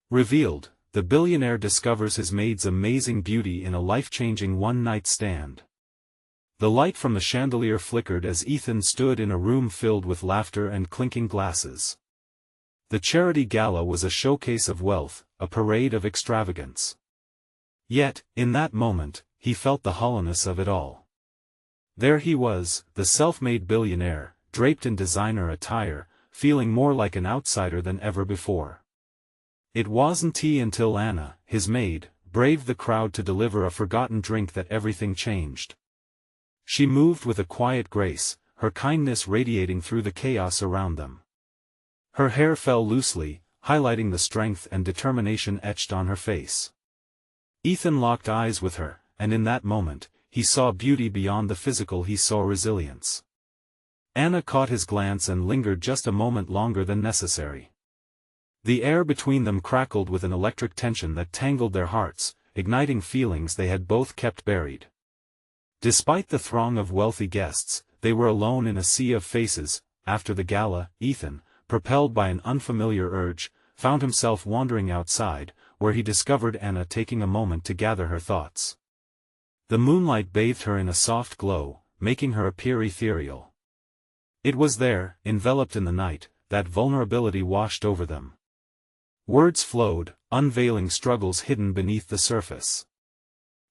Revealed, the billionaire discovers his maid's amazing beauty in a life-changing one-night stand. The light from the chandelier flickered as Ethan stood in a room filled with laughter and clinking glasses. The charity gala was a showcase of wealth, a parade of extravagance. Yet, in that moment, he felt the hollowness of it all. There he was, the self-made billionaire, draped in designer attire, feeling more like an outsider than ever before. It wasn't until Anna, his maid, braved the crowd to deliver a forgotten drink that everything changed. She moved with a quiet grace, her kindness radiating through the chaos around them. Her hair fell loosely, highlighting the strength and determination etched on her face. Ethan locked eyes with her, and in that moment, he saw beauty beyond the physical. He saw resilience. Anna caught his glance and lingered just a moment longer than necessary. The air between them crackled with an electric tension that tangled their hearts, igniting feelings they had both kept buried. Despite the throng of wealthy guests, they were alone in a sea of faces. After the gala, Ethan, propelled by an unfamiliar urge, found himself wandering outside, where he discovered Anna taking a moment to gather her thoughts. The moonlight bathed her in a soft glow, making her appear ethereal. It was there, enveloped in the night, that vulnerability washed over them. Words flowed, unveiling struggles hidden beneath the surface.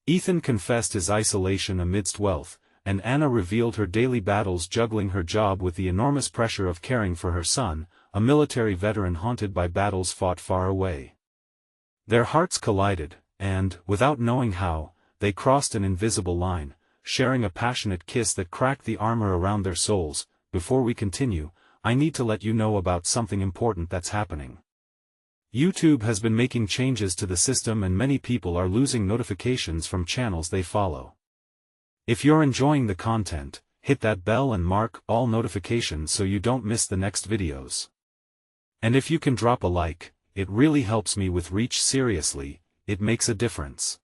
Ethan confessed his isolation amidst wealth, and Anna revealed her daily battles juggling her job with the enormous pressure of caring for her son, a military veteran haunted by battles fought far away. Their hearts collided, and, without knowing how, they crossed an invisible line, sharing a passionate kiss that cracked the armor around their souls. Before we continue, I need to let you know about something important that's happening. YouTube has been making changes to the system and many people are losing notifications from channels they follow. If you're enjoying the content, hit that bell and mark all notifications so you don't miss the next videos. And if you can drop a like, it really helps me with reach. Seriously, it makes a difference.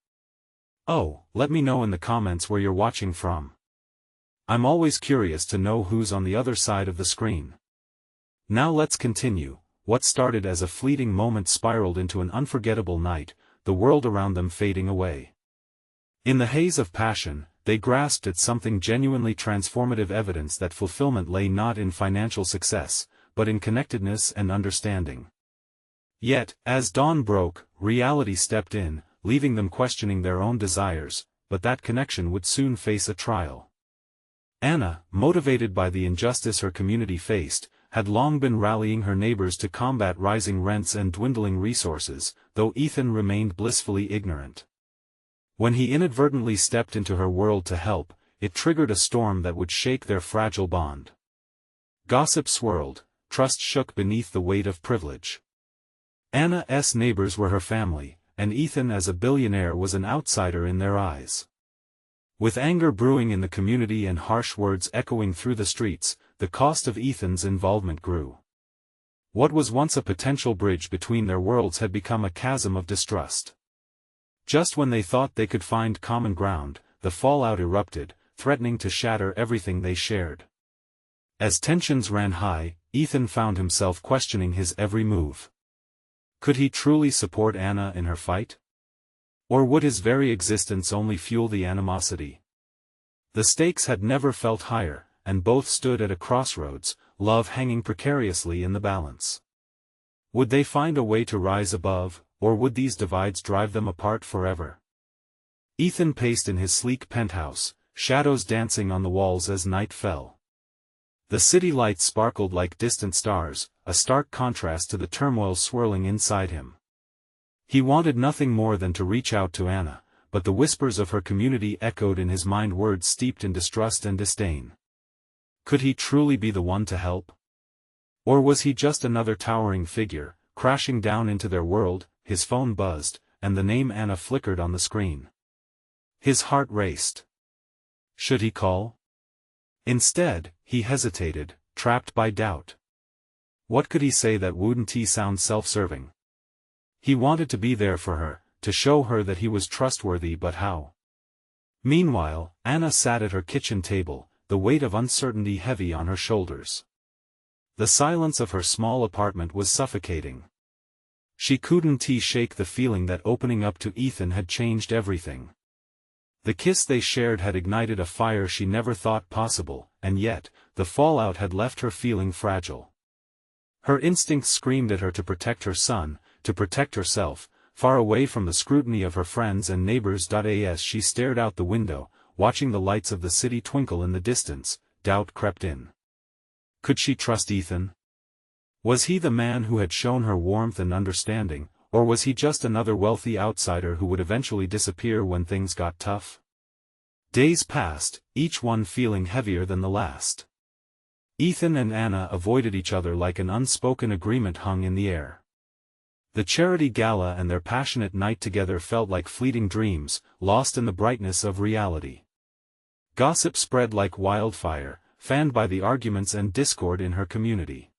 Oh, let me know in the comments where you're watching from. I'm always curious to know who's on the other side of the screen. Now let's continue. What started as a fleeting moment spiraled into an unforgettable night, the world around them fading away. In the haze of passion, they grasped at something genuinely transformative, evidence that fulfillment lay not in financial success, but in connectedness and understanding. Yet, as dawn broke, reality stepped in, leaving them questioning their own desires, but that connection would soon face a trial. Anna, motivated by the injustice her community faced, had long been rallying her neighbors to combat rising rents and dwindling resources, though Ethan remained blissfully ignorant. When he inadvertently stepped into her world to help, it triggered a storm that would shake their fragile bond. Gossip swirled, trust shook beneath the weight of privilege. Anna's neighbors were her family, and Ethan as a billionaire was an outsider in their eyes. With anger brewing in the community and harsh words echoing through the streets, the cost of Ethan's involvement grew. What was once a potential bridge between their worlds had become a chasm of distrust. Just when they thought they could find common ground, the fallout erupted, threatening to shatter everything they shared. As tensions ran high, Ethan found himself questioning his every move. Could he truly support Anna in her fight? Or would his very existence only fuel the animosity? The stakes had never felt higher, and both stood at a crossroads, love hanging precariously in the balance. Would they find a way to rise above, or would these divides drive them apart forever? Ethan paced in his sleek penthouse, shadows dancing on the walls as night fell. The city lights sparkled like distant stars, a stark contrast to the turmoil swirling inside him. He wanted nothing more than to reach out to Anna, but the whispers of her community echoed in his mind, words steeped in distrust and disdain. Could he truly be the one to help? Or was he just another towering figure, crashing down into their world? His phone buzzed, and the name Anna flickered on the screen. His heart raced. Should he call? Instead, he hesitated, trapped by doubt. What could he say that wouldn't sound self-serving? He wanted to be there for her, to show her that he was trustworthy, but how? Meanwhile, Anna sat at her kitchen table, the weight of uncertainty heavy on her shoulders. The silence of her small apartment was suffocating. She couldn't shake the feeling that opening up to Ethan had changed everything. The kiss they shared had ignited a fire she never thought possible, and yet, the fallout had left her feeling fragile. Her instincts screamed at her to protect her son, to protect herself, far away from the scrutiny of her friends and neighbors. As she stared out the window, watching the lights of the city twinkle in the distance, doubt crept in. Could she trust Ethan? Was he the man who had shown her warmth and understanding, or was he just another wealthy outsider who would eventually disappear when things got tough? Days passed, each one feeling heavier than the last. Ethan and Anna avoided each other like an unspoken agreement hung in the air. The charity gala and their passionate night together felt like fleeting dreams, lost in the brightness of reality. Gossip spread like wildfire, fanned by the arguments and discord in her community.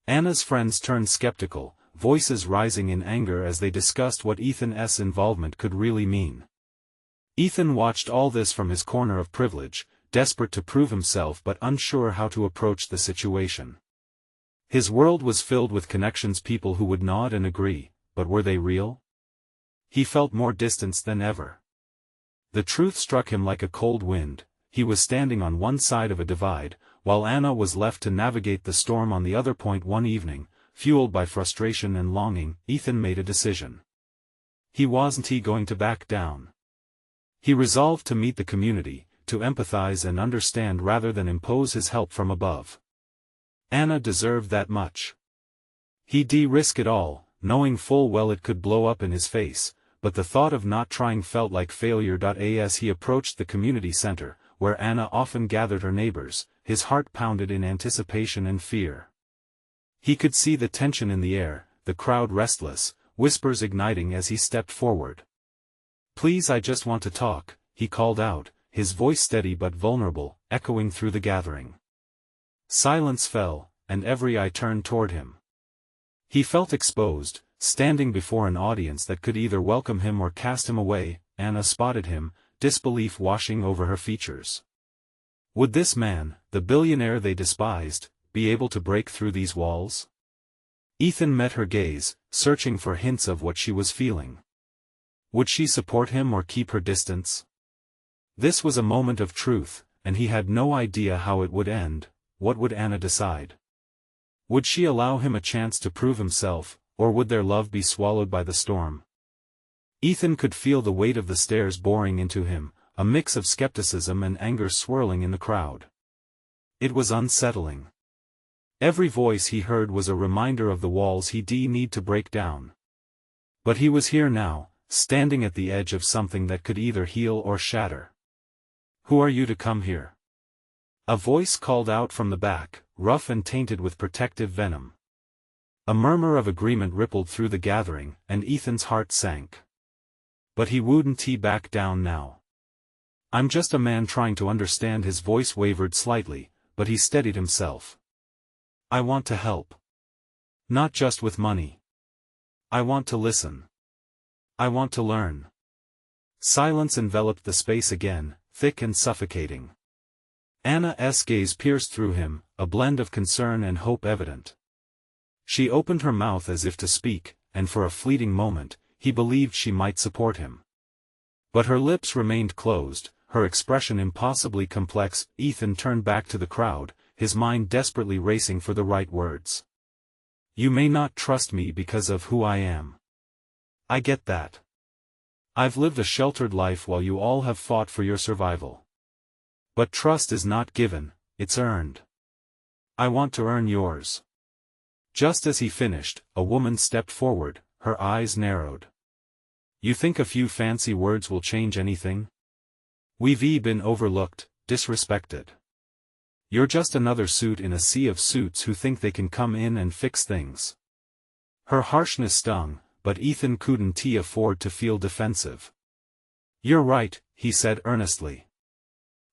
Anna's friends turned skeptical, voices rising in anger as they discussed what Ethan's involvement could really mean. Ethan watched all this from his corner of privilege, desperate to prove himself but unsure how to approach the situation. His world was filled with connections, people who would nod and agree, but were they real? He felt more distanced than ever. The truth struck him like a cold wind. He was standing on one side of a divide, while Anna was left to navigate the storm on the other. One evening, fueled by frustration and longing, Ethan made a decision. He wasn't going to back down. He resolved to meet the community, to empathize and understand rather than impose his help from above. Anna deserved that much. He'd risk it all, knowing full well it could blow up in his face, but the thought of not trying felt like failure. As he approached the community center, where Anna often gathered her neighbors, his heart pounded in anticipation and fear. He could see the tension in the air, the crowd restless, whispers igniting as he stepped forward. "Please, I just want to talk," he called out, his voice steady but vulnerable, echoing through the gathering. Silence fell, and every eye turned toward him. He felt exposed, standing before an audience that could either welcome him or cast him away. Anna spotted him, disbelief washing over her features. Would this man, the billionaire they despised, be able to break through these walls? Ethan met her gaze, searching for hints of what she was feeling. Would she support him or keep her distance? This was a moment of truth, and he had no idea how it would end. What would Anna decide? Would she allow him a chance to prove himself, or would their love be swallowed by the storm? Ethan could feel the weight of the stares boring into him, a mix of skepticism and anger swirling in the crowd. It was unsettling. Every voice he heard was a reminder of the walls he'd need to break down. But he was here now, standing at the edge of something that could either heal or shatter. "Who are you to come here?" A voice called out from the back, rough and tainted with protective venom. A murmur of agreement rippled through the gathering, and Ethan's heart sank. But he wouldn't back down now. "I'm just a man trying to understand." His voice wavered slightly, but he steadied himself. "I want to help. Not just with money. I want to listen. I want to learn." Silence enveloped the space again, thick and suffocating. Anna's gaze pierced through him, a blend of concern and hope evident. She opened her mouth as if to speak, and for a fleeting moment, he believed she might support him. But her lips remained closed, her expression impossibly complex. Ethan turned back to the crowd, his mind desperately racing for the right words. "You may not trust me because of who I am. I get that. I've lived a sheltered life while you all have fought for your survival. But trust is not given, it's earned. I want to earn yours." Just as he finished, a woman stepped forward, her eyes narrowed. "You think a few fancy words will change anything? We've been overlooked, disrespected. You're just another suit in a sea of suits who think they can come in and fix things." Her harshness stung, but Ethan couldn't afford to feel defensive. "You're right," he said earnestly.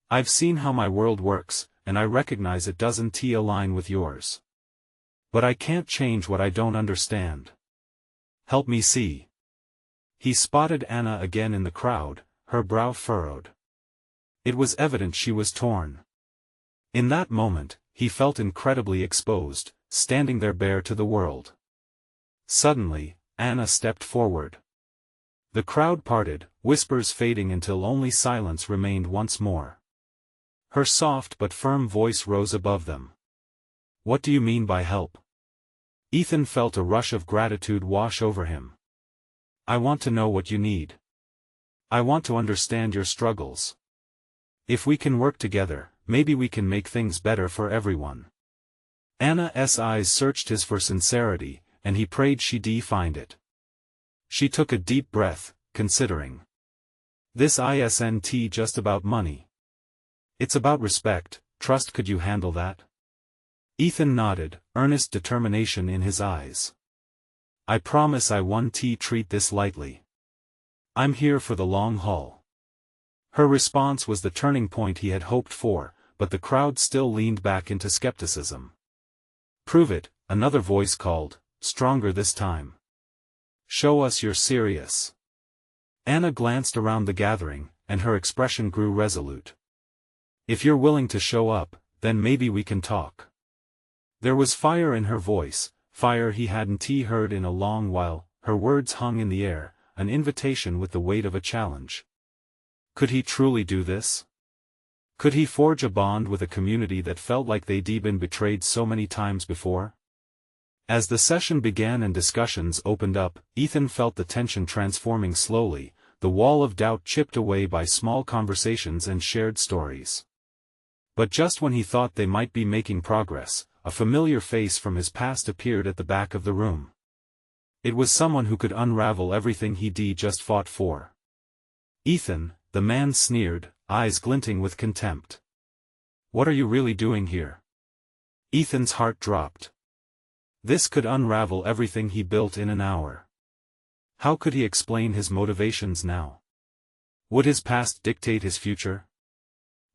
"I've seen how my world works, and I recognize it doesn't align with yours. But I can't change what I don't understand. Help me see." He spotted Anna again in the crowd, her brow furrowed. It was evident she was torn. In that moment, he felt incredibly exposed, standing there bare to the world. Suddenly, Anna stepped forward. The crowd parted, whispers fading until only silence remained once more. Her soft but firm voice rose above them. "What do you mean by help?" Ethan felt a rush of gratitude wash over him. "I want to know what you need. I want to understand your struggles. If we can work together, maybe we can make things better for everyone." Anna's eyes searched his for sincerity, and he prayed she'd find it. She took a deep breath, considering. "This isn't just about money. It's about respect, trust. Could you handle that?" Ethan nodded, earnest determination in his eyes. "I promise I won't treat this lightly. I'm here for the long haul." Her response was the turning point he had hoped for, but the crowd still leaned back into skepticism. "Prove it," another voice called, stronger this time. "Show us you're serious." Anna glanced around the gathering, and her expression grew resolute. "If you're willing to show up, then maybe we can talk." There was fire in her voice, fire he hadn't heard in a long while. Her words hung in the air, an invitation with the weight of a challenge. Could he truly do this? Could he forge a bond with a community that felt like they'd been betrayed so many times before? As the session began and discussions opened up, Ethan felt the tension transforming slowly, the wall of doubt chipped away by small conversations and shared stories. But just when he thought they might be making progress, a familiar face from his past appeared at the back of the room. It was someone who could unravel everything he'd just fought for. "Ethan," the man sneered, eyes glinting with contempt. "What are you really doing here?" Ethan's heart dropped. This could unravel everything he built in an hour. How could he explain his motivations now? Would his past dictate his future?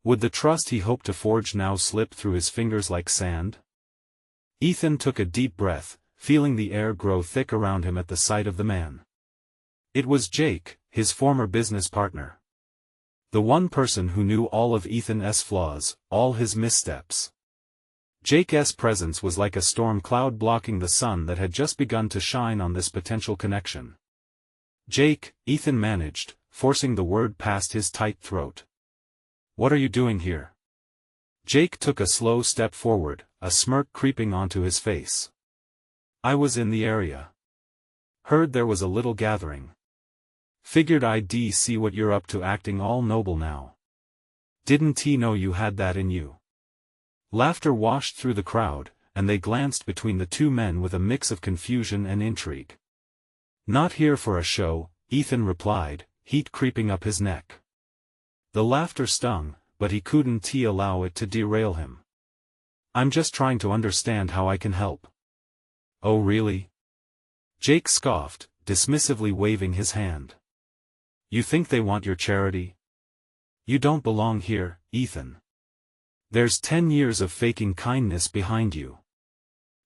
Would the trust he hoped to forge now slip through his fingers like sand? Ethan took a deep breath, feeling the air grow thick around him at the sight of the man. It was Jake, his former business partner. The one person who knew all of Ethan's flaws, all his missteps. Jake's presence was like a storm cloud blocking the sun that had just begun to shine on this potential connection. "Jake," Ethan managed, forcing the word past his tight throat. "What are you doing here?" Jake took a slow step forward, a smirk creeping onto his face. "I was in the area. Heard there was a little gathering. Figured I'd see what you're up to, acting all noble now. Didn't know you had that in you." Laughter washed through the crowd, and they glanced between the two men with a mix of confusion and intrigue. "Not here for a show," Ethan replied, heat creeping up his neck. The laughter stung, but he couldn't allow it to derail him. "I'm just trying to understand how I can help." "Oh really?" Jake scoffed, dismissively waving his hand. "You think they want your charity? You don't belong here, Ethan. There's 10 years of faking kindness behind you."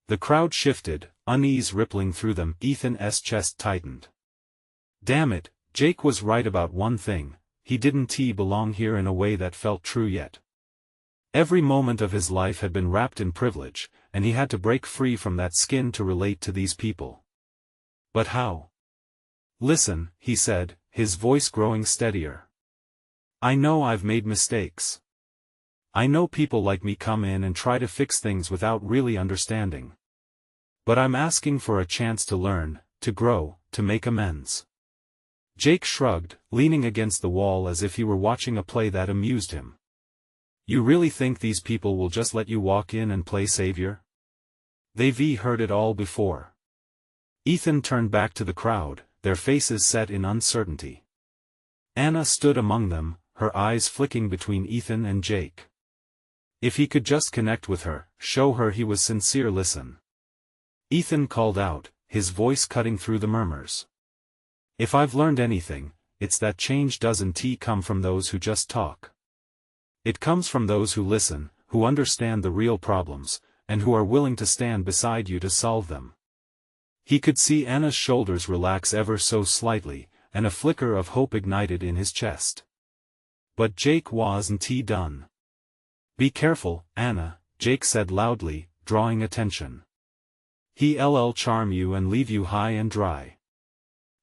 The crowd shifted, unease rippling through them. Ethan's chest tightened. Damn it, Jake was right about one thing, he didn't belong here in a way that felt true yet. Every moment of his life had been wrapped in privilege, and he had to break free from that skin to relate to these people. But how? "Listen," he said, his voice growing steadier. "I know I've made mistakes. I know people like me come in and try to fix things without really understanding. But I'm asking for a chance to learn, to grow, to make amends." Jake shrugged, leaning against the wall as if he were watching a play that amused him. "You really think these people will just let you walk in and play savior? They've heard it all before." Ethan turned back to the crowd, their faces set in uncertainty. Anna stood among them, her eyes flicking between Ethan and Jake. If he could just connect with her, show her he was sincere. "Listen." Ethan called out, his voice cutting through the murmurs. "If I've learned anything, it's that change doesn't come from those who just talk. It comes from those who listen, who understand the real problems, and who are willing to stand beside you to solve them." He could see Anna's shoulders relax ever so slightly, and a flicker of hope ignited in his chest. But Jake wasn't done. "Be careful, Anna," Jake said loudly, drawing attention. "He'll charm you and leave you high and dry."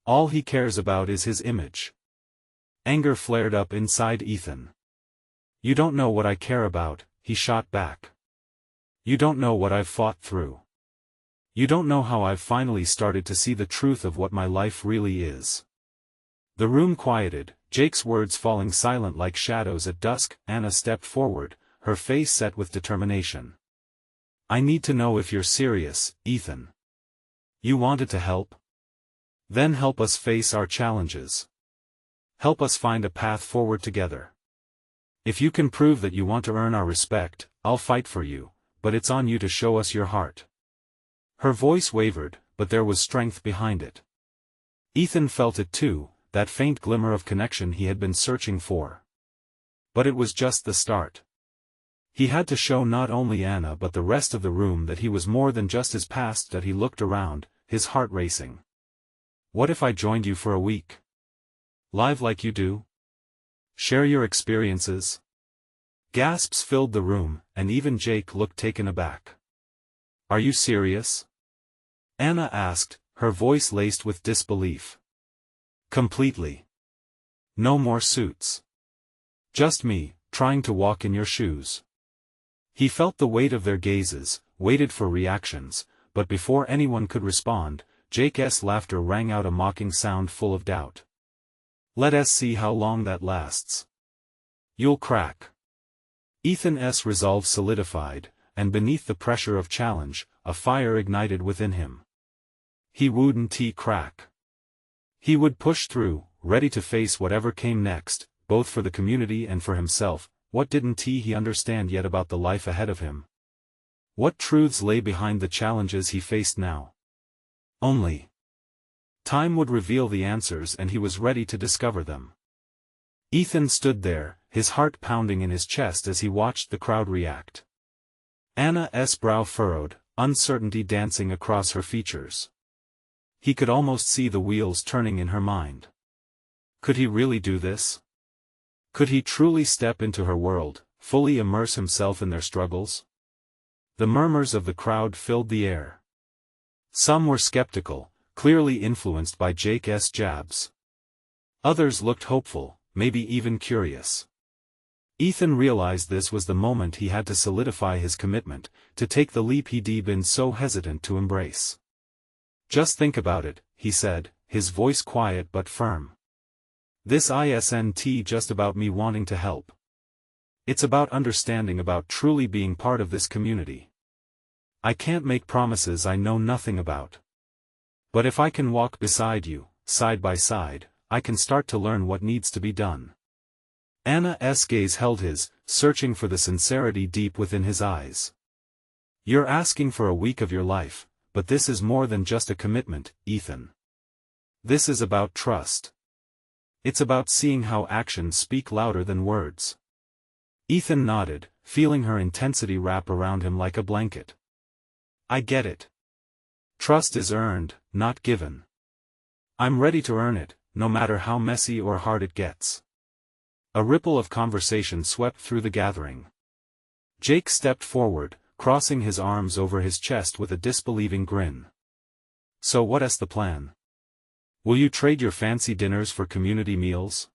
All he cares about is his image. Anger flared up inside Ethan. You don't know what I care about, he shot back. You don't know what I've fought through. You don't know how I've finally started to see the truth of what my life really is. The room quieted, Jake's words falling silent like shadows at dusk. Anna stepped forward, her face set with determination. I need to know if you're serious, Ethan. You wanted to help? Then help us face our challenges. Help us find a path forward together. If you can prove that you want to earn our respect, I'll fight for you, but it's on you to show us your heart. Her voice wavered, but there was strength behind it. Ethan felt it too, that faint glimmer of connection he had been searching for. But it was just the start. He had to show not only Anna but the rest of the room that he was more than just his past. That he looked around, his heart racing. What if I joined you for a week? Live like you do? Share your experiences? Gasps filled the room, and even Jake looked taken aback. Are you serious? Anna asked, her voice laced with disbelief. Completely. No more suits. Just me, trying to walk in your shoes. He felt the weight of their gazes, waited for reactions, but before anyone could respond, Jake's laughter rang out, a mocking sound full of doubt. Let us see how long that lasts. You'll crack. Ethan's resolve solidified, and beneath the pressure of challenge, a fire ignited within him. He wouldn't crack. He would push through, ready to face whatever came next, both for the community and for himself. What didn't he understand yet about the life ahead of him? What truths lay behind the challenges he faced now? Only time would reveal the answers, and he was ready to discover them. Ethan stood there, his heart pounding in his chest as he watched the crowd react. Anna's brow furrowed, uncertainty dancing across her features. He could almost see the wheels turning in her mind. Could he really do this? Could he truly step into her world, fully immerse himself in their struggles? The murmurs of the crowd filled the air. Some were skeptical, clearly influenced by Jake's jabs. Others looked hopeful, maybe even curious. Ethan realized this was the moment he had to solidify his commitment, to take the leap he'd been so hesitant to embrace. Just think about it, he said, his voice quiet but firm. This isn't just about me wanting to help. It's about understanding, about truly being part of this community. I can't make promises I know nothing about. But if I can walk beside you, side by side, I can start to learn what needs to be done. Anna's gaze held his, searching for the sincerity deep within his eyes. You're asking for a week of your life, but this is more than just a commitment, Ethan. This is about trust. It's about seeing how actions speak louder than words. Ethan nodded, feeling her intensity wrap around him like a blanket. I get it. Trust is earned, not given. I'm ready to earn it, no matter how messy or hard it gets. A ripple of conversation swept through the gathering. Jake stepped forward, crossing his arms over his chest with a disbelieving grin. So what's the plan? Will you trade your fancy dinners for community meals?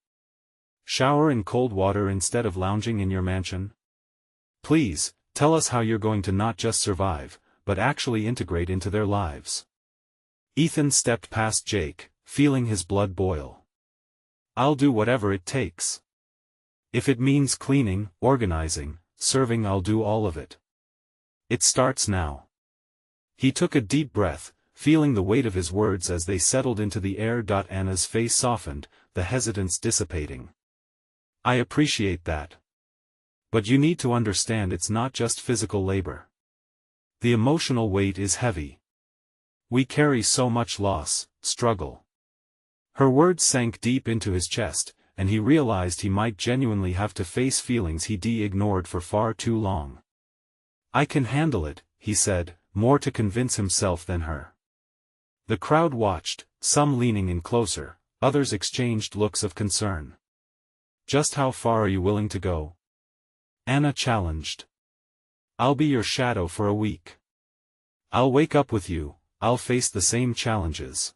Shower in cold water instead of lounging in your mansion? Please, tell us how you're going to not just survive, but actually integrate into their lives. Ethan stepped past Jake, feeling his blood boil. I'll do whatever it takes. If it means cleaning, organizing, serving, I'll do all of it. It starts now. He took a deep breath, feeling the weight of his words as they settled into the air. Anna's face softened, the hesitance dissipating. I appreciate that. But you need to understand, it's not just physical labor. The emotional weight is heavy. We carry so much loss, struggle. Her words sank deep into his chest, and he realized he might genuinely have to face feelings he'd ignored for far too long. I can handle it, he said, more to convince himself than her. The crowd watched, some leaning in closer, others exchanged looks of concern. Just how far are you willing to go? Anna challenged. I'll be your shadow for a week. I'll wake up with you, I'll face the same challenges.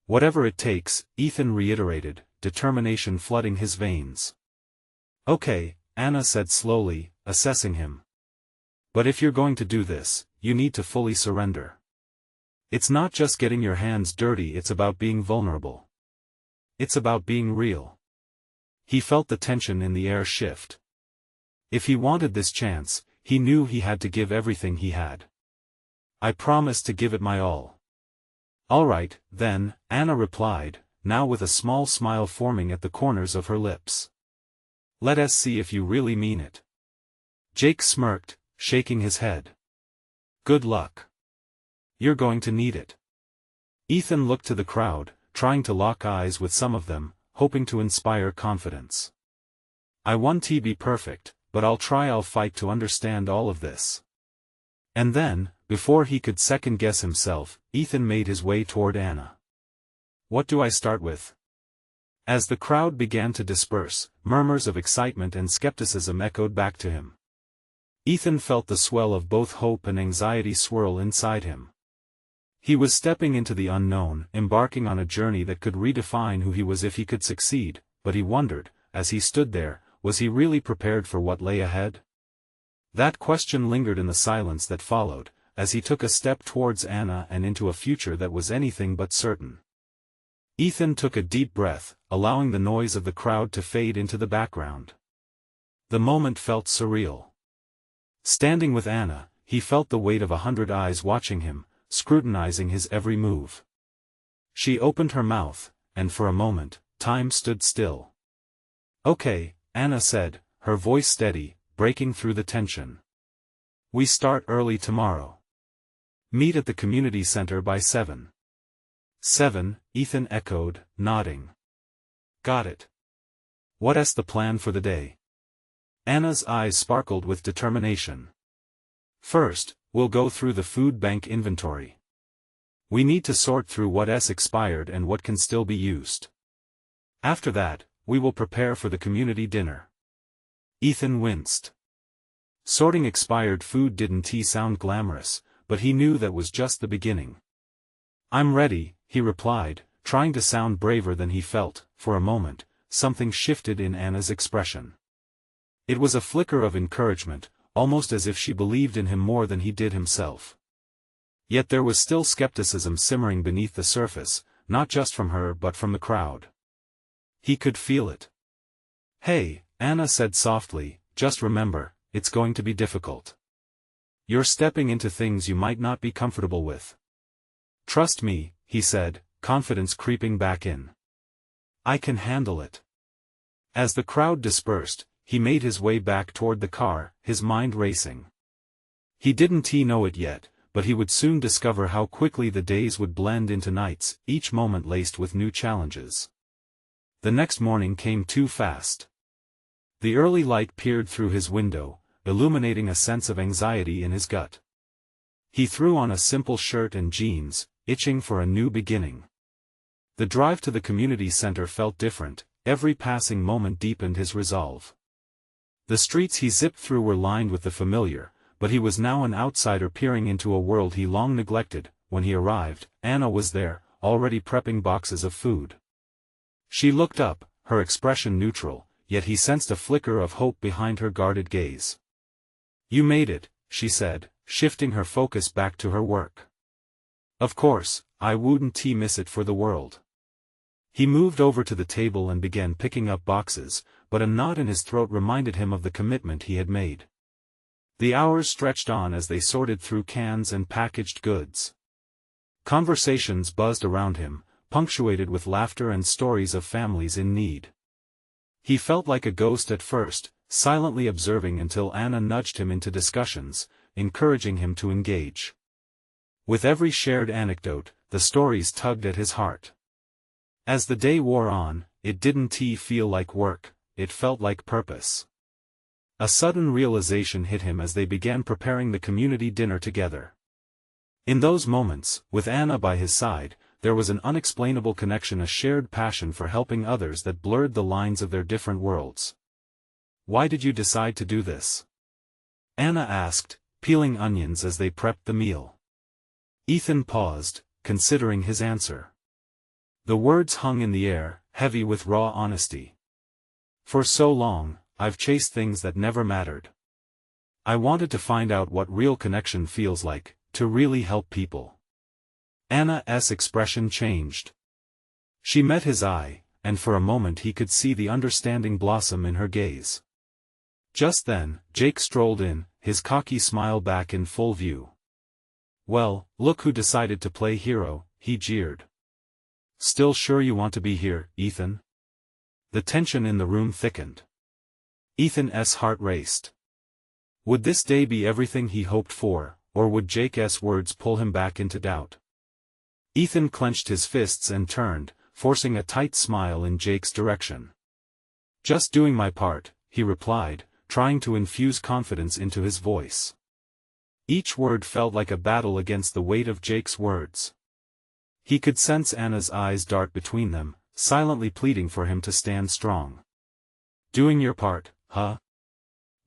Whatever it takes, Ethan reiterated, determination flooding his veins. Okay, Anna said slowly, assessing him. But if you're going to do this, you need to fully surrender. It's not just getting your hands dirty, it's about being vulnerable. It's about being real. He felt the tension in the air shift. If he wanted this chance, he knew he had to give everything he had. I promise to give it my all. All right, then, Anna replied, now with a small smile forming at the corners of her lips. Let us see if you really mean it. Jake smirked, shaking his head. Good luck. You're going to need it. Ethan looked to the crowd, trying to lock eyes with some of them, hoping to inspire confidence. I won't be perfect, but I'll fight to understand all of this. And then, before he could second-guess himself, Ethan made his way toward Anna. What do I start with? As the crowd began to disperse, murmurs of excitement and skepticism echoed back to him. Ethan felt the swell of both hope and anxiety swirl inside him. He was stepping into the unknown, embarking on a journey that could redefine who he was if he could succeed, but he wondered, as he stood there, was he really prepared for what lay ahead? That question lingered in the silence that followed, as he took a step towards Anna and into a future that was anything but certain. Ethan took a deep breath, allowing the noise of the crowd to fade into the background. The moment felt surreal. Standing with Anna, he felt the weight of 100 eyes watching him, scrutinizing his every move. She opened her mouth, and for a moment, time stood still. Okay, Anna said, her voice steady, breaking through the tension. We start early tomorrow. Meet at the community center by 7. 7, Ethan echoed, nodding. Got it. What's the plan for the day? Anna's eyes sparkled with determination. First, we'll go through the food bank inventory. We need to sort through what's expired and what can still be used. After that, we will prepare for the community dinner. Ethan winced. Sorting expired food didn't sound glamorous, but he knew that was just the beginning. I'm ready, he replied, trying to sound braver than he felt. For a moment, something shifted in Anna's expression. It was a flicker of encouragement, almost as if she believed in him more than he did himself. Yet there was still skepticism simmering beneath the surface, not just from her but from the crowd. He could feel it. Hey, Anna said softly, just remember, it's going to be difficult. You're stepping into things you might not be comfortable with. Trust me, he said, confidence creeping back in. I can handle it. As the crowd dispersed, he made his way back toward the car, his mind racing. He didn't know it yet, but he would soon discover how quickly the days would blend into nights, each moment laced with new challenges. The next morning came too fast. The early light peered through his window, illuminating a sense of anxiety in his gut. He threw on a simple shirt and jeans, itching for a new beginning. The drive to the community center felt different, every passing moment deepened his resolve. The streets he zipped through were lined with the familiar, but he was now an outsider peering into a world he long neglected. When he arrived, Anna was there, already prepping boxes of food. She looked up, her expression neutral, yet he sensed a flicker of hope behind her guarded gaze. You made it, she said, shifting her focus back to her work. Of course, I wouldn't miss it for the world. He moved over to the table and began picking up boxes, but a knot in his throat reminded him of the commitment he had made. The hours stretched on as they sorted through cans and packaged goods. Conversations buzzed around him, punctuated with laughter and stories of families in need. He felt like a ghost at first, silently observing until Anna nudged him into discussions, encouraging him to engage. With every shared anecdote, the stories tugged at his heart. As the day wore on, it didn't feel like work, it felt like purpose. A sudden realization hit him as they began preparing the community dinner together. In those moments, with Anna by his side, there was an unexplainable connection, a shared passion for helping others that blurred the lines of their different worlds. Why did you decide to do this? Anna asked, peeling onions as they prepped the meal. Ethan paused, considering his answer. The words hung in the air, heavy with raw honesty. For so long, I've chased things that never mattered. I wanted to find out what real connection feels like, to really help people. Anna's expression changed. She met his eye, and for a moment he could see the understanding blossom in her gaze. Just then, Jake strolled in, his cocky smile back in full view. "Well, look who decided to play hero," he jeered. "Still sure you want to be here, Ethan?" The tension in the room thickened. Ethan's heart raced. Would this day be everything he hoped for, or would Jake's words pull him back into doubt? Ethan clenched his fists and turned, forcing a tight smile in Jake's direction. "Just doing my part," he replied, trying to infuse confidence into his voice. Each word felt like a battle against the weight of Jake's words. He could sense Anna's eyes dart between them, silently pleading for him to stand strong. "Doing your part, huh?"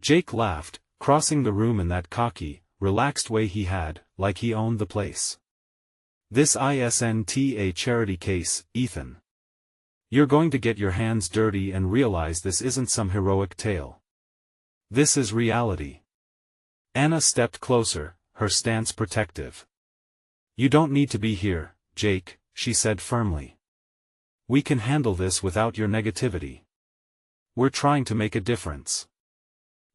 Jake laughed, crossing the room in that cocky, relaxed way he had, like he owned the place. "This isn't a charity case, Ethan. You're going to get your hands dirty and realize this isn't some heroic tale. This is reality." Anna stepped closer, her stance protective. "You don't need to be here, Jake," she said firmly. "We can handle this without your negativity. We're trying to make a difference."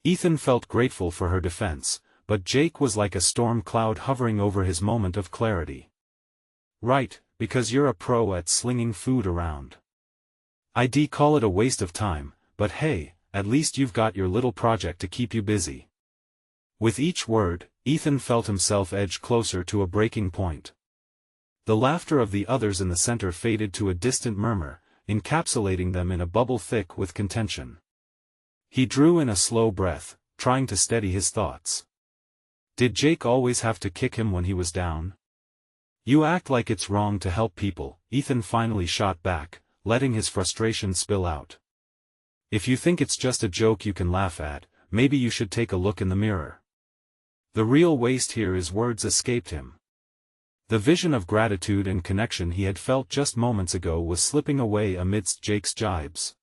Ethan felt grateful for her defense, but Jake was like a storm cloud hovering over his moment of clarity. "Right, because you're a pro at slinging food around. I'd call it a waste of time, but hey, at least you've got your little project to keep you busy." With each word, Ethan felt himself edge closer to a breaking point. The laughter of the others in the center faded to a distant murmur, encapsulating them in a bubble thick with contention. He drew in a slow breath, trying to steady his thoughts. Did Jake always have to kick him when he was down? "You act like it's wrong to help people," Ethan finally shot back, letting his frustration spill out. "If you think it's just a joke you can laugh at, maybe you should take a look in the mirror." The real waste here is words escaped him. The vision of gratitude and connection he had felt just moments ago was slipping away amidst Jake's jibes.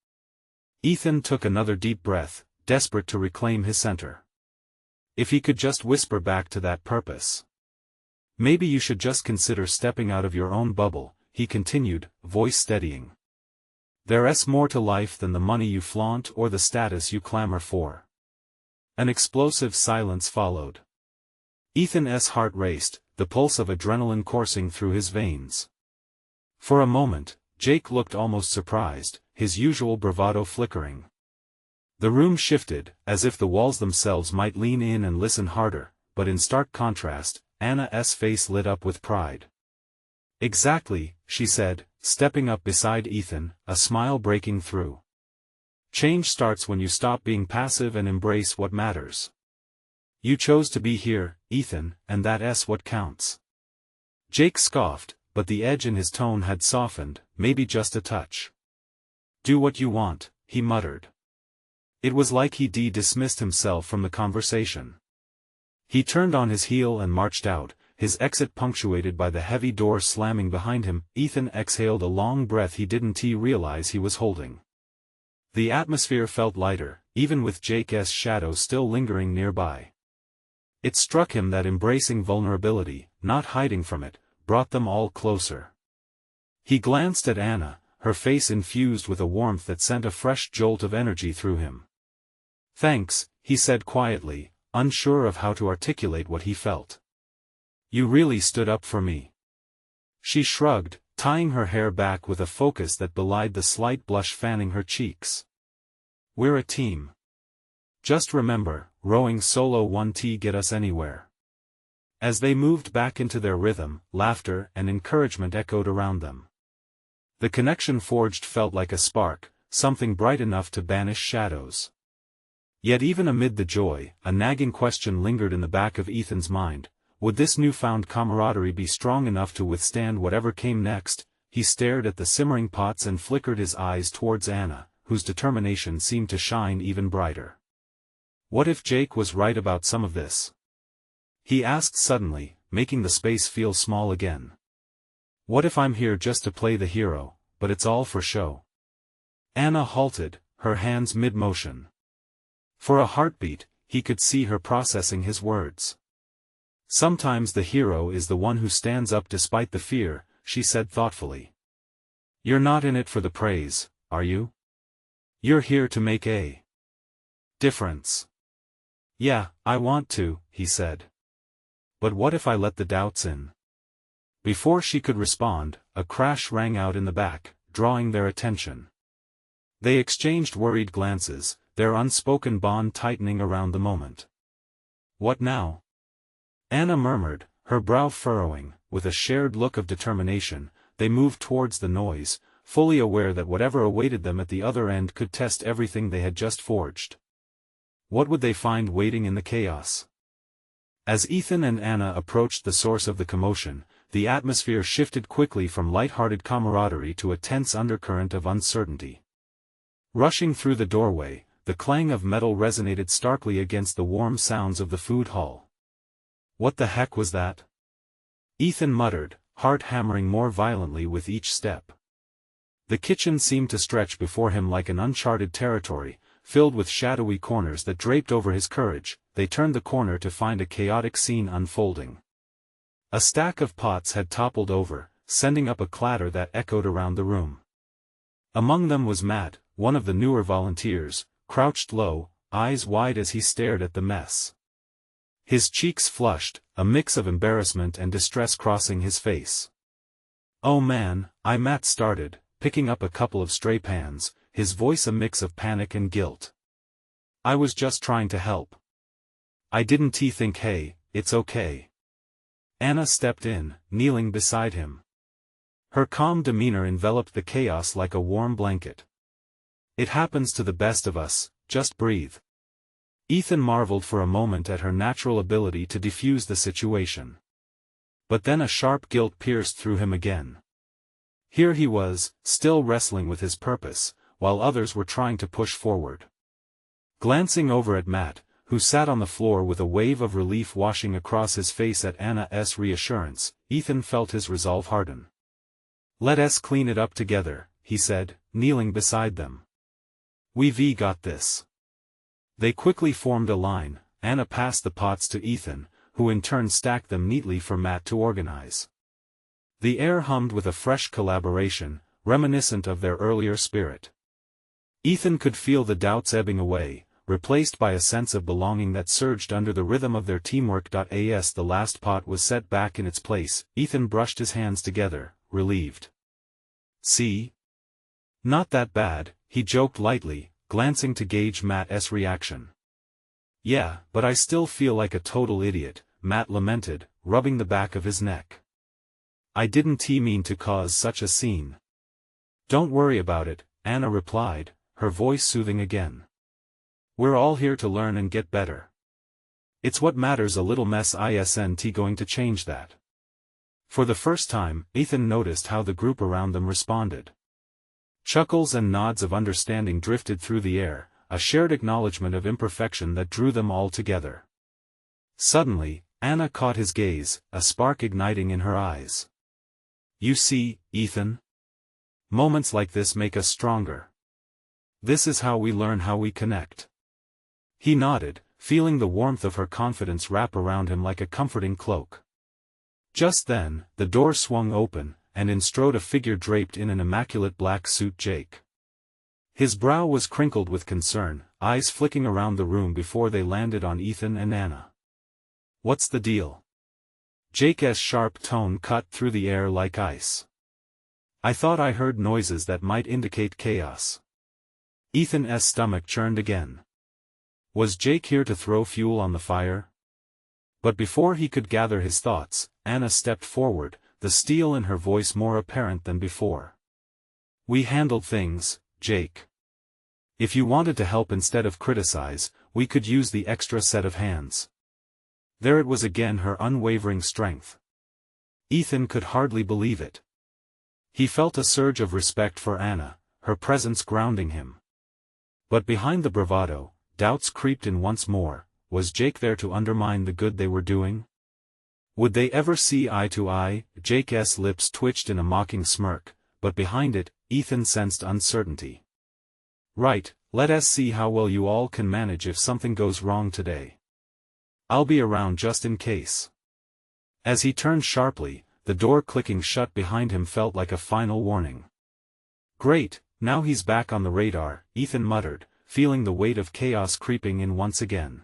Ethan took another deep breath, desperate to reclaim his center. If he could just whisper back to that purpose. "Maybe you should just consider stepping out of your own bubble," he continued, voice steadying. "There's more to life than the money you flaunt or the status you clamor for." An explosive silence followed. Ethan's heart raced, the pulse of adrenaline coursing through his veins. For a moment, Jake looked almost surprised, his usual bravado flickering. The room shifted, as if the walls themselves might lean in and listen harder, but in stark contrast, Anna's face lit up with pride. "Exactly," she said, stepping up beside Ethan, a smile breaking through. "Change starts when you stop being passive and embrace what matters. You chose to be here, Ethan, and that's what counts." Jake scoffed, but the edge in his tone had softened, maybe just a touch. "Do what you want," he muttered. It was like he dismissed himself from the conversation. He turned on his heel and marched out, his exit punctuated by the heavy door slamming behind him. Ethan exhaled a long breath he didn't realize he was holding. The atmosphere felt lighter, even with Jake's shadow still lingering nearby. It struck him that embracing vulnerability, not hiding from it, brought them all closer. He glanced at Anna, her face infused with a warmth that sent a fresh jolt of energy through him. "Thanks," he said quietly, unsure of how to articulate what he felt. "You really stood up for me." She shrugged, tying her hair back with a focus that belied the slight blush fanning her cheeks. "We're a team. Just remember, rowing solo won't get us anywhere." As they moved back into their rhythm, laughter and encouragement echoed around them. The connection forged felt like a spark, something bright enough to banish shadows. Yet even amid the joy, a nagging question lingered in the back of Ethan's mind: would this newfound camaraderie be strong enough to withstand whatever came next? He stared at the simmering pots and flickered his eyes towards Anna, whose determination seemed to shine even brighter. What if Jake was right about some of this? He asked suddenly, making the space feel small again. What if I'm here just to play the hero, but it's all for show? Anna halted, her hands mid-motion. For a heartbeat, he could see her processing his words. Sometimes the hero is the one who stands up despite the fear, she said thoughtfully. You're not in it for the praise, are you? You're here to make a difference. Yeah, I want to, he said. But what if I let the doubts in? Before she could respond, a crash rang out in the back, drawing their attention. They exchanged worried glances, their unspoken bond tightening around the moment. What now? Anna murmured, her brow furrowing. With a shared look of determination, they moved towards the noise, fully aware that whatever awaited them at the other end could test everything they had just forged. What would they find waiting in the chaos? As Ethan and Anna approached the source of the commotion, the atmosphere shifted quickly from light-hearted camaraderie to a tense undercurrent of uncertainty. Rushing through the doorway, the clang of metal resonated starkly against the warm sounds of the food hall. What the heck was that? Ethan muttered, heart hammering more violently with each step. The kitchen seemed to stretch before him like an uncharted territory, filled with shadowy corners that draped over his courage. They turned the corner to find a chaotic scene unfolding. A stack of pots had toppled over, sending up a clatter that echoed around the room. Among them was Matt, one of the newer volunteers, crouched low, eyes wide as he stared at the mess. His cheeks flushed, a mix of embarrassment and distress crossing his face. Oh man, Matt started, picking up a couple of stray pans, his voice a mix of panic and guilt. I was just trying to help. I didn't think hey, it's okay. Anna stepped in, kneeling beside him. Her calm demeanor enveloped the chaos like a warm blanket. It happens to the best of us, just breathe. Ethan marveled for a moment at her natural ability to defuse the situation. But then a sharp guilt pierced through him again. Here he was, still wrestling with his purpose, while others were trying to push forward. Glancing over at Matt, who sat on the floor with a wave of relief washing across his face at Anna's reassurance, Ethan felt his resolve harden. Let us clean it up together, he said, kneeling beside them. We've got this. They quickly formed a line. Anna passed the pots to Ethan, who in turn stacked them neatly for Matt to organize. The air hummed with a fresh collaboration, reminiscent of their earlier spirit. Ethan could feel the doubts ebbing away, replaced by a sense of belonging that surged under the rhythm of their teamwork. As the last pot was set back in its place, Ethan brushed his hands together, relieved. See? Not that bad, he joked lightly, glancing to gauge Matt's reaction. Yeah, but I still feel like a total idiot, Matt lamented, rubbing the back of his neck. I didn't mean to cause such a scene. Don't worry about it, Anna replied, her voice soothing again. We're all here to learn and get better. It's what matters. A little mess isn't going to change that. For the first time, Ethan noticed how the group around them responded. Chuckles and nods of understanding drifted through the air, a shared acknowledgement of imperfection that drew them all together. Suddenly, Anna caught his gaze, a spark igniting in her eyes. You see, Ethan? Moments like this make us stronger. This is how we learn, how we connect. He nodded, feeling the warmth of her confidence wrap around him like a comforting cloak. Just then, the door swung open, and in strode a figure draped in an immaculate black suit. Jake. His brow was crinkled with concern, eyes flicking around the room before they landed on Ethan and Anna. What's the deal? Jake's sharp tone cut through the air like ice. I thought I heard noises that might indicate chaos. Ethan's stomach churned again. Was Jake here to throw fuel on the fire? But before he could gather his thoughts, Anna stepped forward, the steel in her voice more apparent than before. We handled things, Jake. If you wanted to help instead of criticize, we could use the extra set of hands. There it was again, her unwavering strength. Ethan could hardly believe it. He felt a surge of respect for Anna, her presence grounding him. But behind the bravado, doubts creeped in once more. Was Jake there to undermine the good they were doing? Would they ever see eye to eye? Jake's lips twitched in a mocking smirk, but behind it, Ethan sensed uncertainty. Right, let us see how well you all can manage if something goes wrong today. I'll be around just in case. As he turned sharply, the door clicking shut behind him felt like a final warning. Great, now he's back on the radar, Ethan muttered, feeling the weight of chaos creeping in once again.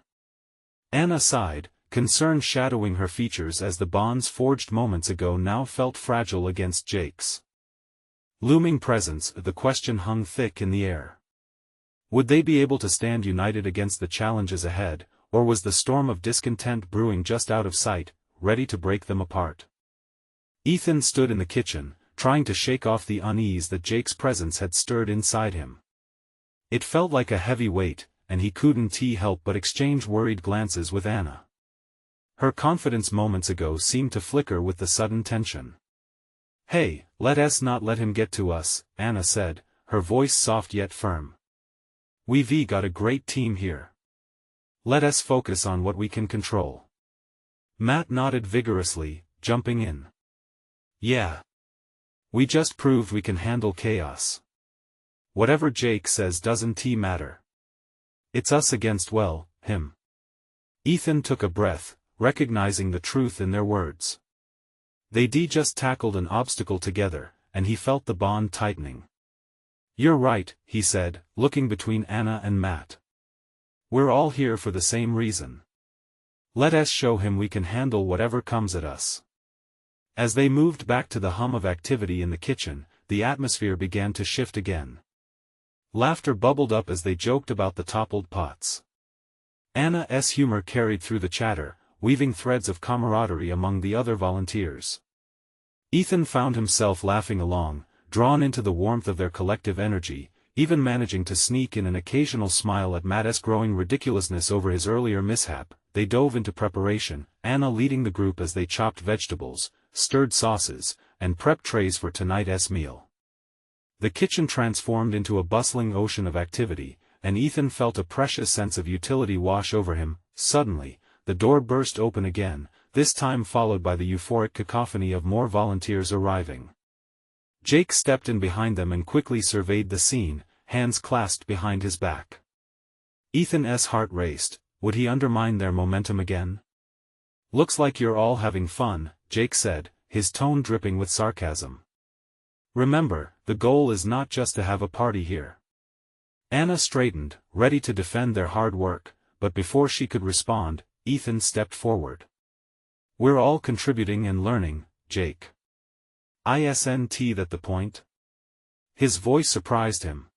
Anna sighed, concern shadowing her features as the bonds forged moments ago now felt fragile against Jake's looming presence. The question hung thick in the air. Would they be able to stand united against the challenges ahead, or was the storm of discontent brewing just out of sight, ready to break them apart? Ethan stood in the kitchen, trying to shake off the unease that Jake's presence had stirred inside him. It felt like a heavy weight, and he couldn't help but exchange worried glances with Anna. Her confidence moments ago seemed to flicker with the sudden tension. Hey, let's not let him get to us, Anna said, her voice soft yet firm. We've got a great team here. Let us focus on what we can control. Matt nodded vigorously, jumping in. Yeah. We just proved we can handle chaos. Whatever Jake says doesn't matter. It's us against, well, him. Ethan took a breath, recognizing the truth in their words. They'd just tackled an obstacle together, and he felt the bond tightening. You're right, he said, looking between Anna and Matt. We're all here for the same reason. Let us show him we can handle whatever comes at us. As they moved back to the hum of activity in the kitchen, the atmosphere began to shift again. Laughter bubbled up as they joked about the toppled pots. Anna's humor carried through the chatter, weaving threads of camaraderie among the other volunteers. Ethan found himself laughing along, drawn into the warmth of their collective energy, even managing to sneak in an occasional smile at Matt's growing ridiculousness over his earlier mishap. They dove into preparation, Anna leading the group as they chopped vegetables, stirred sauces, and prepped trays for tonight's meal. The kitchen transformed into a bustling ocean of activity, and Ethan felt a precious sense of utility wash over him. Suddenly, the door burst open again, this time followed by the euphoric cacophony of more volunteers arriving. Jake stepped in behind them and quickly surveyed the scene, hands clasped behind his back. Ethan's heart raced. Would he undermine their momentum again? Looks like you're all having fun, Jake said, his tone dripping with sarcasm. Remember, the goal is not just to have a party here. Anna straightened, ready to defend their hard work, but before she could respond, Ethan stepped forward. We're all contributing and learning, Jake. Isn't that the point? His voice surprised him.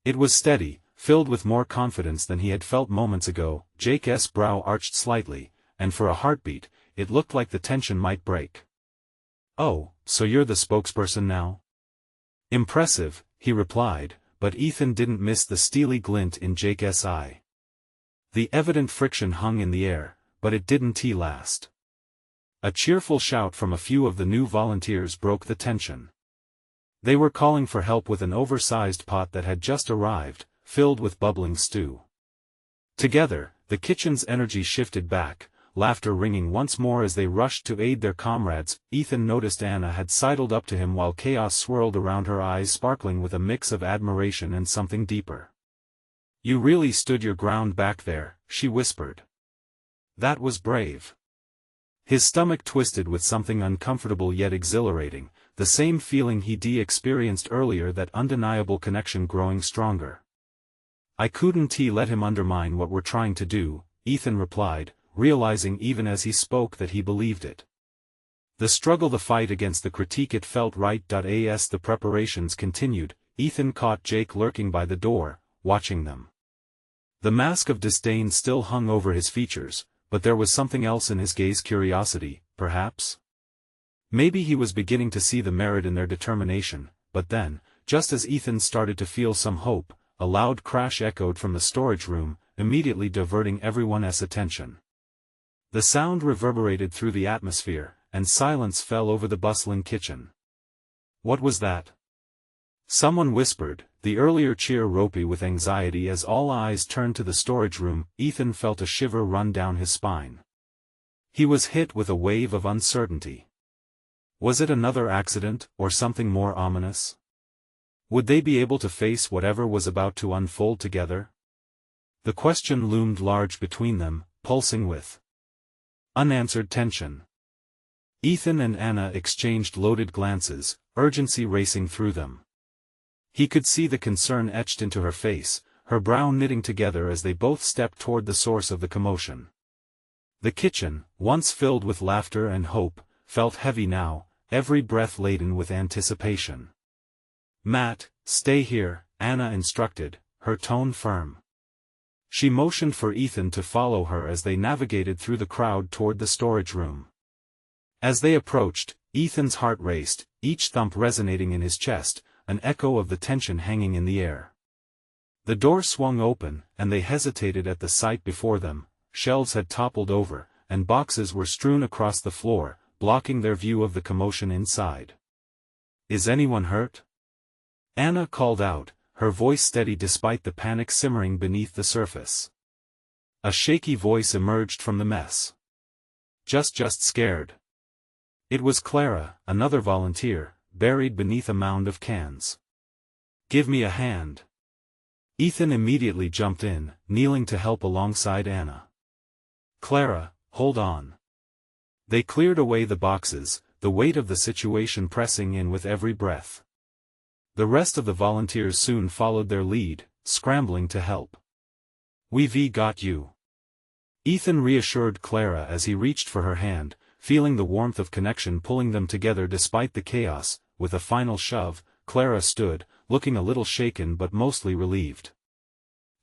It was steady, filled with more confidence than he had felt moments ago. Jake's brow arched slightly, and for a heartbeat, it looked like the tension might break. Oh, so you're the spokesperson now? Impressive, he replied, but Ethan didn't miss the steely glint in Jake's eye. The evident friction hung in the air, but it didn't last. A cheerful shout from a few of the new volunteers broke the tension. They were calling for help with an oversized pot that had just arrived, filled with bubbling stew. Together, the kitchen's energy shifted back, laughter ringing once more as they rushed to aid their comrades. Ethan noticed Anna had sidled up to him while chaos swirled around her eyes, sparkling with a mix of admiration and something deeper. You really stood your ground back there, she whispered. That was brave. His stomach twisted with something uncomfortable yet exhilarating, the same feeling he'd experienced earlier, that undeniable connection growing stronger. I couldn't let him undermine what we're trying to do, Ethan replied, realizing even as he spoke that he believed it. The struggle, the fight against the critique, it felt right. As the preparations continued, Ethan caught Jake lurking by the door, watching them. The mask of disdain still hung over his features, but there was something else in his gaze. Curiosity, perhaps? Maybe he was beginning to see the merit in their determination. But then, just as Ethan started to feel some hope, a loud crash echoed from the storage room, immediately diverting everyone's attention. The sound reverberated through the atmosphere, and silence fell over the bustling kitchen. What was that? Someone whispered, the earlier cheer ropey with anxiety. As all eyes turned to the storage room, Ethan felt a shiver run down his spine. He was hit with a wave of uncertainty. Was it another accident, or something more ominous? Would they be able to face whatever was about to unfold together? The question loomed large between them, pulsing with unanswered tension. Ethan and Anna exchanged loaded glances, urgency racing through them. He could see the concern etched into her face, her brow knitting together as they both stepped toward the source of the commotion. The kitchen, once filled with laughter and hope, felt heavy now, every breath laden with anticipation. "Matt, stay here," Anna instructed, her tone firm. She motioned for Ethan to follow her as they navigated through the crowd toward the storage room. As they approached, Ethan's heart raced, each thump resonating in his chest, an echo of the tension hanging in the air. The door swung open, and they hesitated at the sight before them. Shelves had toppled over, and boxes were strewn across the floor, blocking their view of the commotion inside. "Is anyone hurt?" Anna called out, her voice steady despite the panic simmering beneath the surface. A shaky voice emerged from the mess. Just scared." It was Clara, another volunteer, buried beneath a mound of cans. "Give me a hand." Ethan immediately jumped in, kneeling to help alongside Anna. "Clara, hold on." They cleared away the boxes, the weight of the situation pressing in with every breath. The rest of the volunteers soon followed their lead, scrambling to help. "We've got you." Ethan reassured Clara as he reached for her hand, feeling the warmth of connection pulling them together despite the chaos. With a final shove, Clara stood, looking a little shaken but mostly relieved.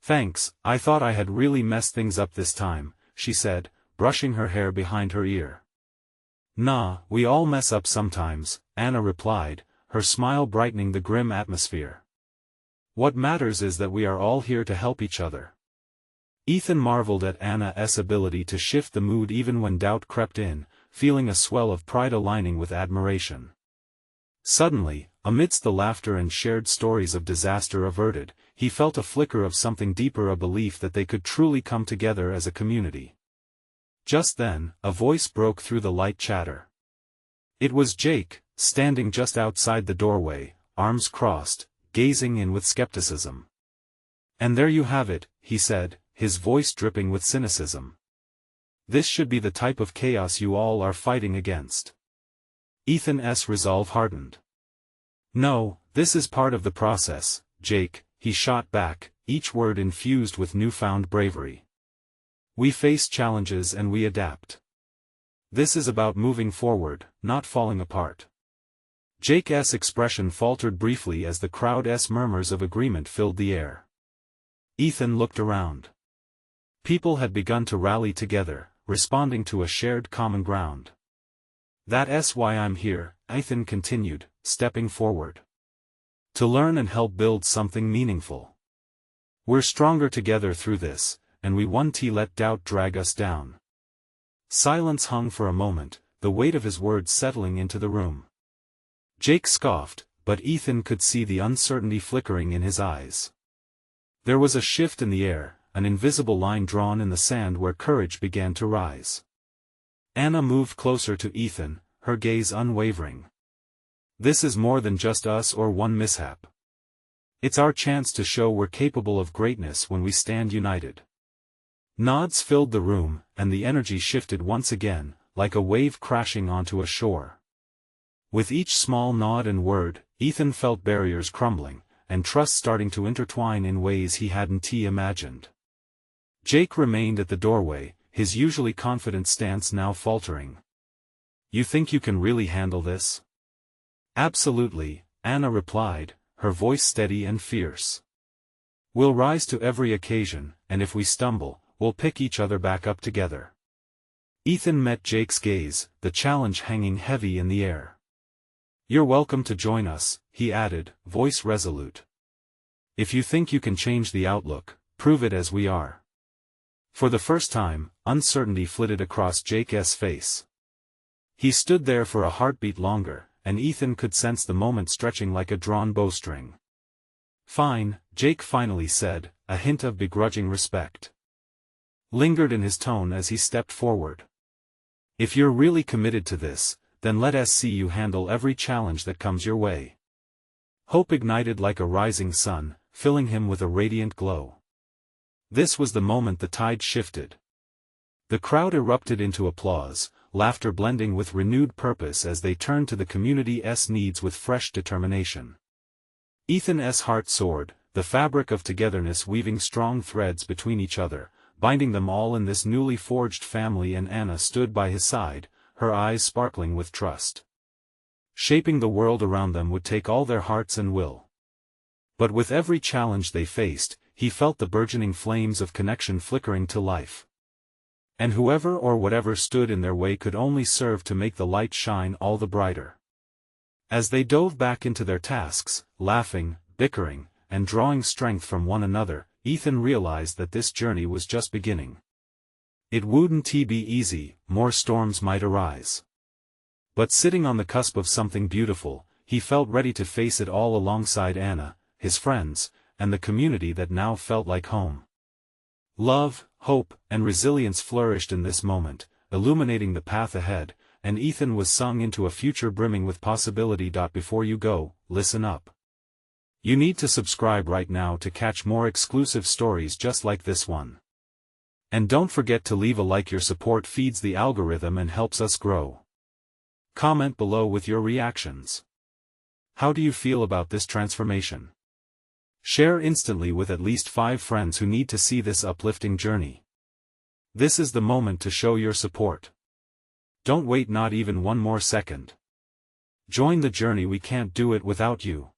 "Thanks, I thought I had really messed things up this time," she said, brushing her hair behind her ear. "Nah, we all mess up sometimes," Anna replied, her smile brightening the grim atmosphere. "What matters is that we are all here to help each other." Ethan marveled at Anna's ability to shift the mood even when doubt crept in, feeling a swell of pride aligning with admiration. Suddenly, amidst the laughter and shared stories of disaster averted, he felt a flicker of something deeper, a belief that they could truly come together as a community. Just then, a voice broke through the light chatter. It was Jake, standing just outside the doorway, arms crossed, gazing in with skepticism. "And there you have it," he said, his voice dripping with cynicism. "This should be the type of chaos you all are fighting against." Ethan's resolve hardened. "No, this is part of the process, Jake," he shot back, each word infused with newfound bravery. "We face challenges and we adapt. This is about moving forward, not falling apart." Jake's expression faltered briefly as the crowd's murmurs of agreement filled the air. Ethan looked around. People had begun to rally together, responding to a shared common ground. "That's why I'm here," Ethan continued, stepping forward. "To learn and help build something meaningful. We're stronger together through this, and we won't let doubt drag us down." Silence hung for a moment, the weight of his words settling into the room. Jake scoffed, but Ethan could see the uncertainty flickering in his eyes. There was a shift in the air, an invisible line drawn in the sand where courage began to rise. Anna moved closer to Ethan, her gaze unwavering. "This is more than just us or one mishap. It's our chance to show we're capable of greatness when we stand united." Nods filled the room, and the energy shifted once again, like a wave crashing onto a shore. With each small nod and word, Ethan felt barriers crumbling, and trust starting to intertwine in ways he hadn't imagined. Jake remained at the doorway, his usually confident stance now faltering. "You think you can really handle this?" "Absolutely," Anna replied, her voice steady and fierce. "We'll rise to every occasion, and if we stumble, we'll pick each other back up together." Ethan met Jake's gaze, the challenge hanging heavy in the air. "You're welcome to join us," he added, voice resolute. "If you think you can change the outlook, prove it as we are." For the first time, uncertainty flitted across Jake's face. He stood there for a heartbeat longer, and Ethan could sense the moment stretching like a drawn bowstring. "Fine," Jake finally said, a hint of begrudging respect lingered in his tone as he stepped forward. If you're really committed to this, then let us see you handle every challenge that comes your way. Hope ignited like a rising sun, filling him with a radiant glow. This was the moment the tide shifted. The crowd erupted into applause, laughter blending with renewed purpose as they turned to the community's needs with fresh determination. Ethan's heart soared, the fabric of togetherness weaving strong threads between each other, binding them all in this newly forged family, and Anna stood by his side, her eyes sparkling with trust. Shaping the world around them would take all their hearts and will. But with every challenge they faced, he felt the burgeoning flames of connection flickering to life. And whoever or whatever stood in their way could only serve to make the light shine all the brighter. As they dove back into their tasks, laughing, bickering, and drawing strength from one another, Ethan realized that this journey was just beginning. It wouldn't be easy, more storms might arise. But sitting on the cusp of something beautiful, he felt ready to face it all alongside Anna, his friends, and the community that now felt like home. Love, hope, and resilience flourished in this moment, illuminating the path ahead, and Ethan was sung into a future brimming with possibility. Before you go, listen up. You need to subscribe right now to catch more exclusive stories just like this one. And don't forget to leave a like. Your support feeds the algorithm and helps us grow. Comment below with your reactions. How do you feel about this transformation? Share instantly with at least 5 friends who need to see this uplifting journey. This is the moment to show your support. Don't wait not even one more second. Join the journey, we can't do it without you.